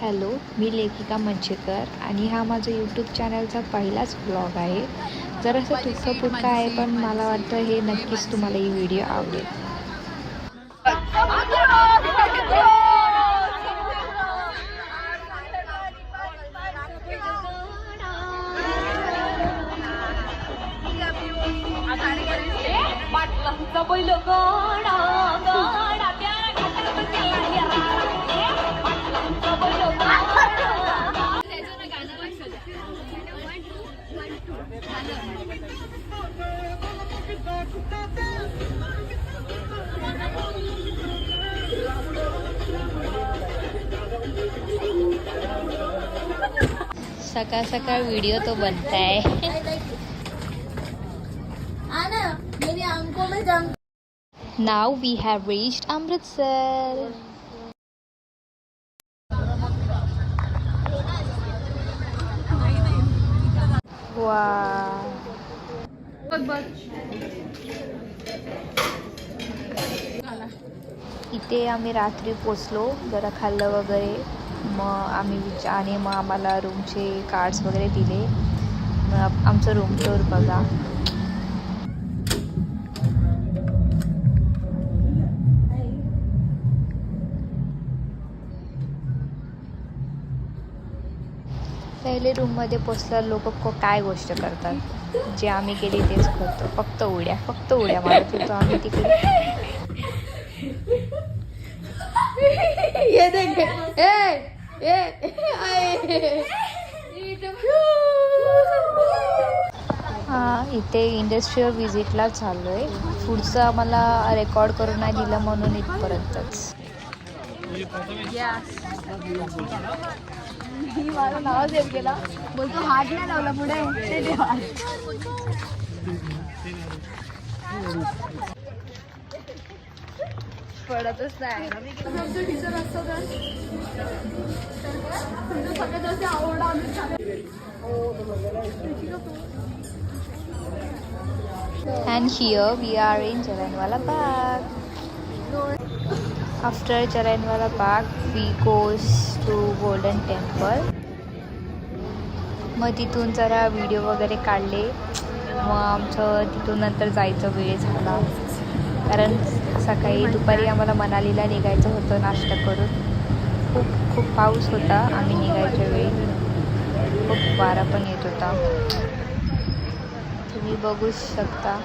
Hello, मी लेखिका मंचेकर आणि हा माझा यूट्यूब चॅनलचा पहिलाच ब्लॉग आहे. जरासं तुटकं आहे, पण मला वाटतं हे नक्कीच तुम्हाला ही व्हिडिओ आवडेल. सकाळ सकाळ व्हिडिओ तो बनता है. Now we have reached Amritsar. Wow. इथे आम्ही रात्री पोचलो, जरा खाल्लं वगैरे, मग आम्ही मग आम्हाला रूमचे कार्ड्स वगैरे दिले. मग आमचं रूम टूर बघा. पहिले रूममध्ये पोचल्यावर लोक काय गोष्ट करतात, जे आम्ही केली तेच करतो. फक्त उड्या मारत होतो आम्ही तिकडे. इथे इंडस्ट्रियल व्हिजिटला चाललो आहे. पुढचं आम्हाला रेकॉर्ड करून नाही दिलं म्हणून इथपर्यंतच. माझं नाव सेव्ह केला, बोलतो हात नाही लावला पुढे पडतच नाही. टीचर असतं सगळ्यात आवडा And here we are in Jallianwala Bagh. After Jallianwala Bagh, we goes to Golden Temple. मग तिथून जरा व्हिडिओ वगैरे काढले. मग आमचं तिथून नंतर जायचं वेळ झाला, कारण सकाळी दुपारी आम्हाला मनालीला निघायचं होतं नाश्ता करून. खूप पाऊस होता. आम्ही निघायच्या वेळी खूप वारा पण येत होता, तुम्ही बघू शकता.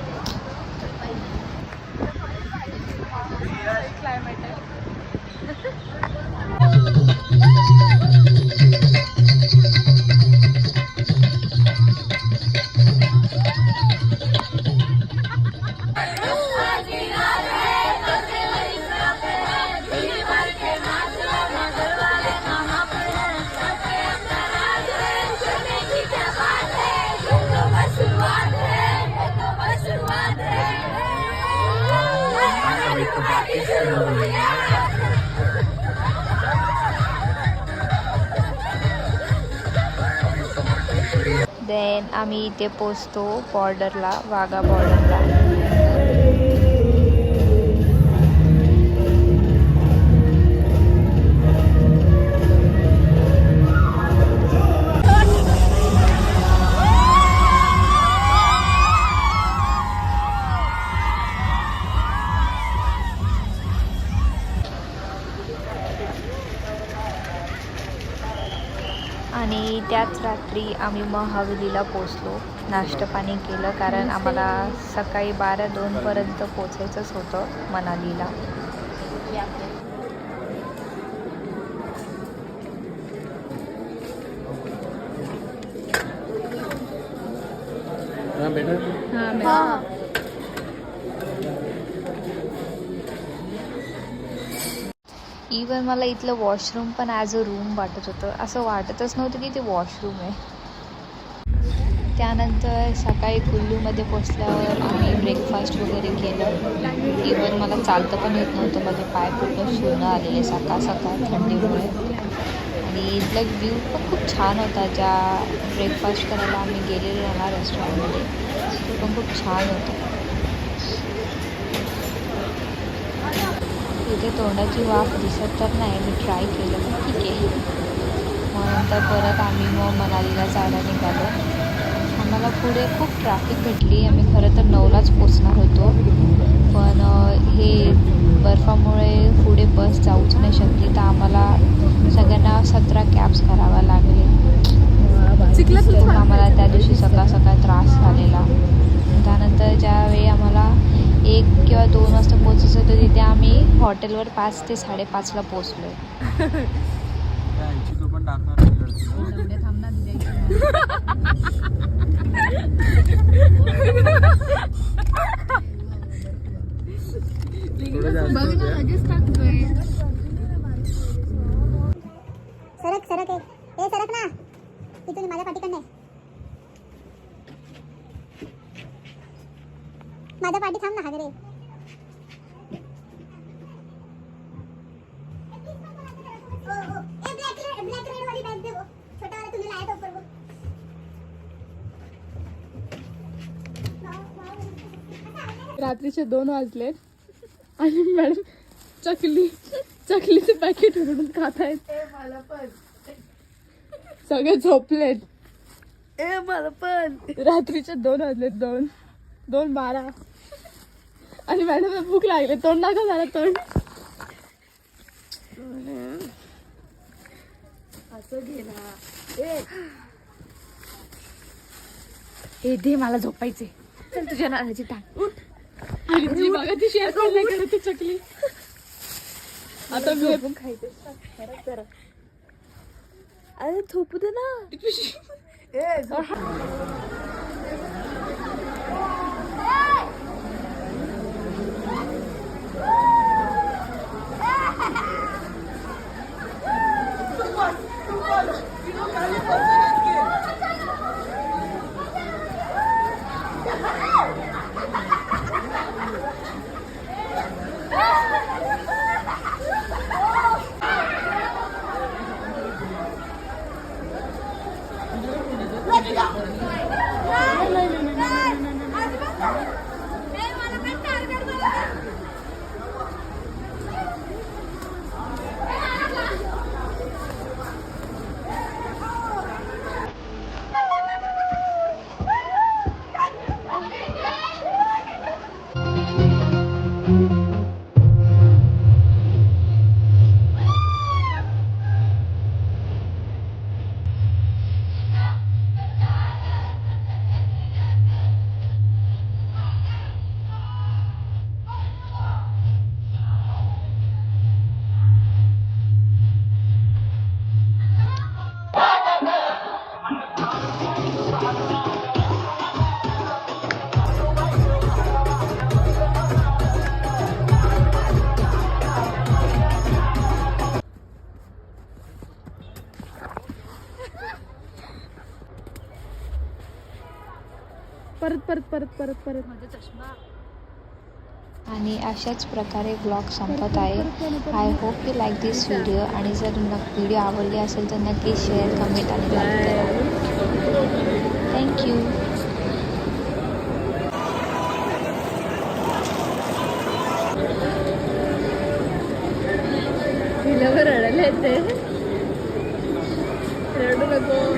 देन आम्ही इथे पोचतो बॉर्डरला, वाघा बॉर्डरला. आणि त्याच रात्री आम्ही महाबलीला पोचलो. नाश्ता पाणी केलं, कारण आम्हाला सकाळी 12-2 पोचायचंच होतं मनालीला. इवन मला इथलं वॉशरूम पण ॲज अ रूम वाटत होतं. असं वाटतच नव्हतं की ते वॉशरूम आहे. त्यानंतर सकाळी कुल्लूमध्ये पोचल्यावर आम्ही ब्रेकफास्ट वगैरे केलं. इवन मला चालतं पण येत नव्हतं, माझे पाय पूर्ण सुन्न आलेले सकाळ थंडीमुळे. आणि इथला व्ह्यू पण खूप छान होता. ज्या ब्रेकफास्ट करायला आम्ही गेलेलो ना रेस्टॉरंटमध्ये, तो पण खूप छान होता. इथे तोंडाची वाफ दिसत तर नाही, मी ट्राय केलं, ठीक आहे. त्यानंतर परत आम्ही मग मनालीला जायला निघालो. आम्हाला पुढे खूप ट्रॅफिक भेटली. आम्ही खरं तर 9लाच पोचणार होतो, पण हे बर्फामुळे पुढे बस जाऊच नाही शकली, तर आम्हाला सगळ्यांना 17 कॅब्स कराव्या लागले. खूप आम्हाला त्या दिवशी सकाळ सकाळ त्रास झालेला. त्यानंतर ज्यावेळी आम्हाला 1 किंवा 2 वाजता पोचायचं होतं, तिथे आम्ही हॉटेलवर 5 ते 5:30ला पोचलो. सरक सरक आहे हे सरक ना इथून माझ्या पाठीकडनं माझ्या पाठी थांब ना हागरे रात्रीचे 2 वाजलेत आणि मॅडम चकलीचे पॅकेट उघडून खात आहेत. मला पण सगळे झोपलेत. मला पण रात्रीचे 2 वाजलेत. 2:12 आणि मॅडम भूक लागले. तोंड दाखव झालं तोंड. असं गेला ए दे मला झोपायचे. चल तुझ्या नानाची टाक उठ. आणि ती बघा ती शेअर पण नाही करत ती चकली. आता मी पण खायचे. अरे झोपू दे ना. परत माझा चष्मा. आणि अशाच प्रकारे ब्लॉग संपत आहे. I hope you like this video. आणि जर व्हिडिओ आवडली असेल तर नक्की शेअर, कमेंट आणि लाईक करा. थँक्यू. रडायला येते. रडू नको.